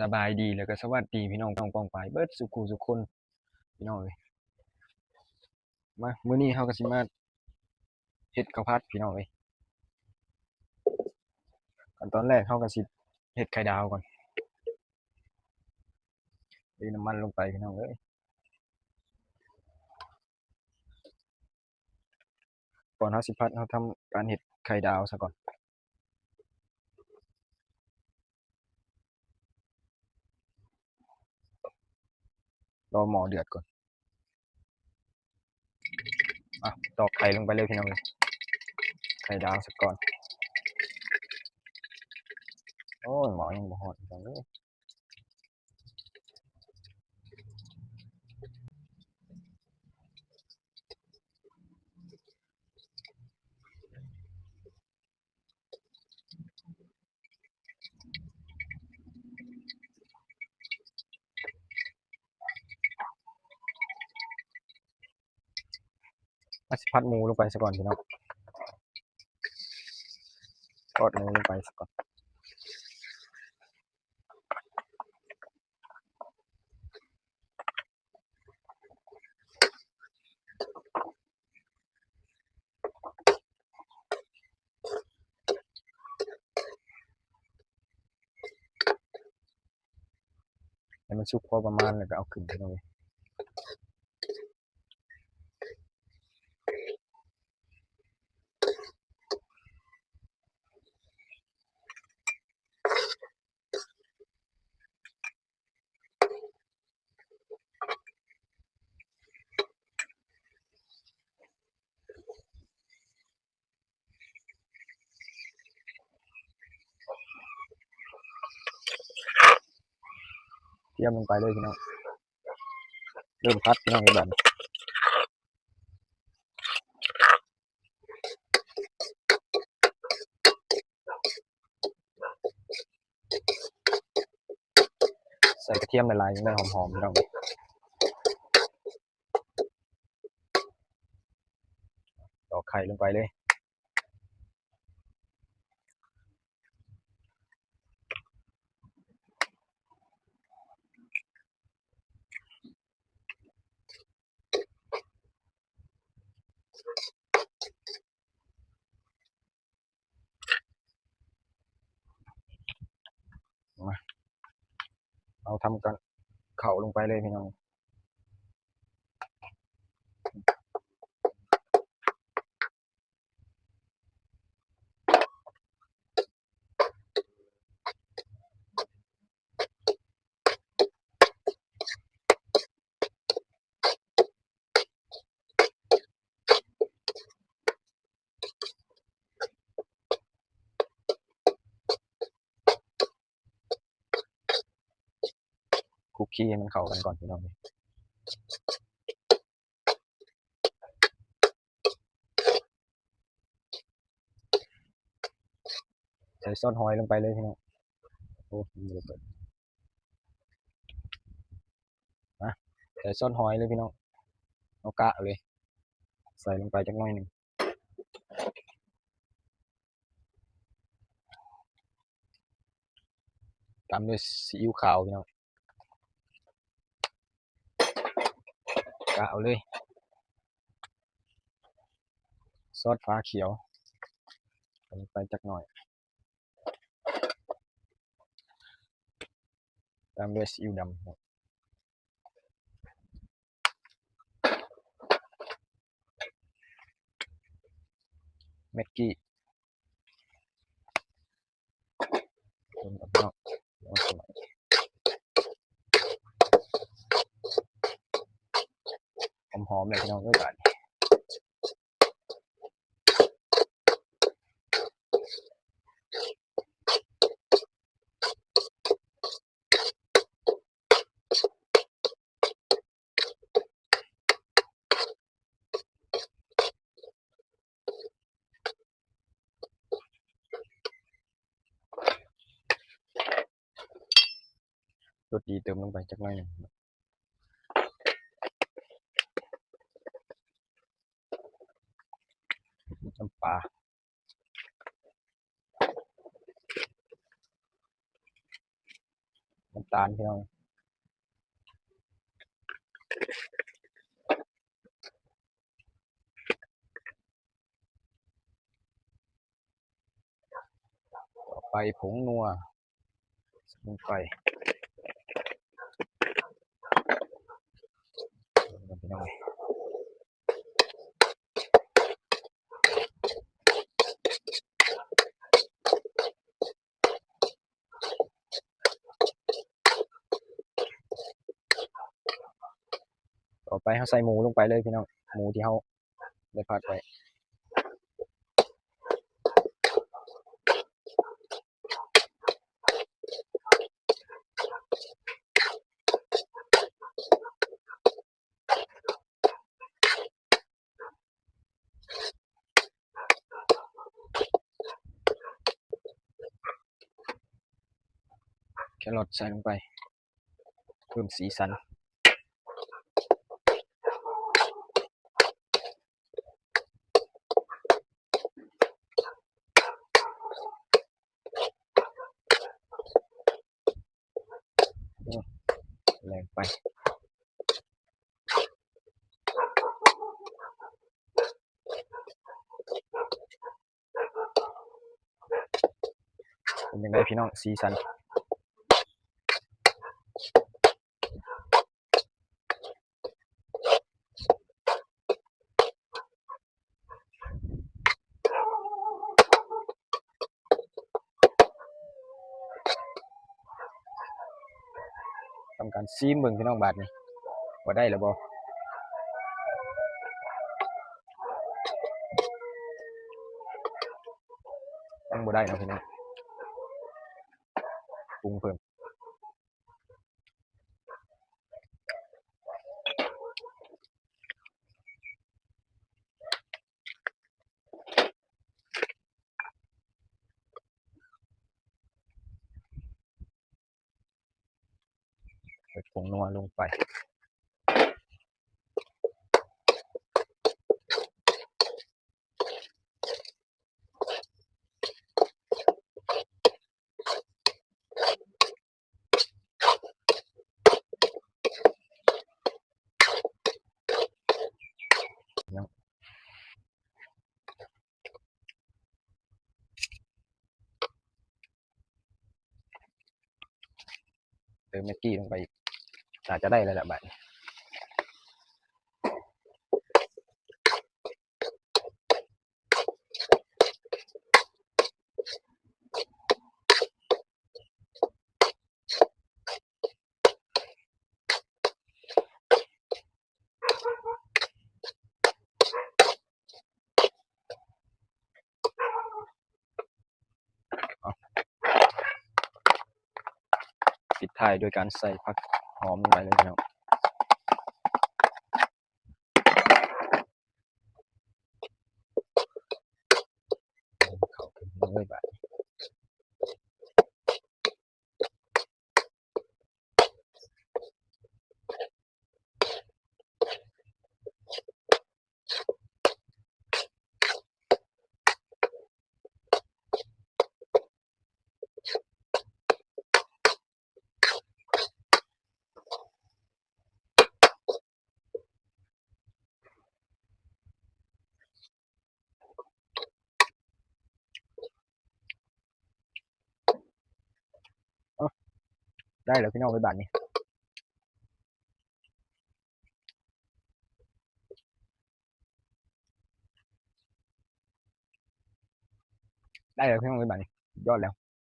สบายดีแล้วก็สวัสดีพี่น้องป้องปายเบิดสุขุสุขคนพี่น้องเอ้ยมามื้อนี้เฮาก็สิมาเฮ็ดข้าวผัดพี่น้องเอ้ยขั้นตอนแรกเฮาก็สิเฮ็ดไข่ดาวก่อนเทน้ำมันลงไปพี่น้องเอ้ยก่อนเฮาสิผัดเฮาทำการเฮ็ดไข่ดาวซะก่อนรอหม้อเดือดก่อนตอกไข่ลงไปเลยพี่น้องเอ้ยไข่ดาวซะก่อนโอ้ยหม้อยังบ่ฮอดพี่น้องเอ้ยมาสิผัดหมูลงไปซะก่อนพี่น้องทอดหมูลงไปซะก่อนให้มันสุกพอประมาณแล้วก็เอาขึ้นพี่น้องเอ้ยเตรียมลงไปเลยพี่น้องเริ่มผัดพี่น้องเอ้ยบัดนี้ ใส่กระเทียมหลายๆยังได้หอมๆพี่น้องตอกไข่ลงไปเลยมาเอาทำกันเข่าลงไปเลยพี่น้องคุกคีให้มันเข้ากันก่อนพี่น้องใส่ซอสหอยลงไปเลยพี่น้องโอ้ไม่ได้เปิดนะใส่ซอสหอยเลยพี่น้องเอากะเลยใส่ลงไปจักหน่อยหนึ่งตามด้วยซีอิ๊วขาวพี่น้องกะเอาเลยซอสฟ้าเขียวใส่ลงไปจักหน่อยตามด้วยซีอิ๊วดำเม็ดกี้คนกับพี่น้องแล้วสมัยหอมๆเลยพี่น้องด้วยกันรสดีเติมลงไปจักหน่อยหนึ่งน้ำปลา น้ำตาลพี่น้องต่อไปผงนัวลงไปพี่น้องต่อไปเขาใส่หมูลงไปเลยพี่น้องหมูที่เขาได้ผัดไว้แครอทใส่ลงไปเพิ่มสีสันแรงไปเป็นยังไงพี่น้องสีสันทำการซีมเบิ่งพี่น้องบาดนี้ว่าได้แล้วบ่ยังบ่ได้เนาะพี่น้องปรุงเพิ่มใส่ผงนัวลงไปเติมแม็กกี้ลงไปอีกอาจจะได้แล้วล่ะบาดนี้ปิดท้ายโดยการใส่ผักหอมลงไปเลยพี่น้องเข้าถึงเลยบาดได้แล้วพี่น้องไปบาดนี้ได้แล้วพี่น้องไปบาดนี้ยอดแล้ว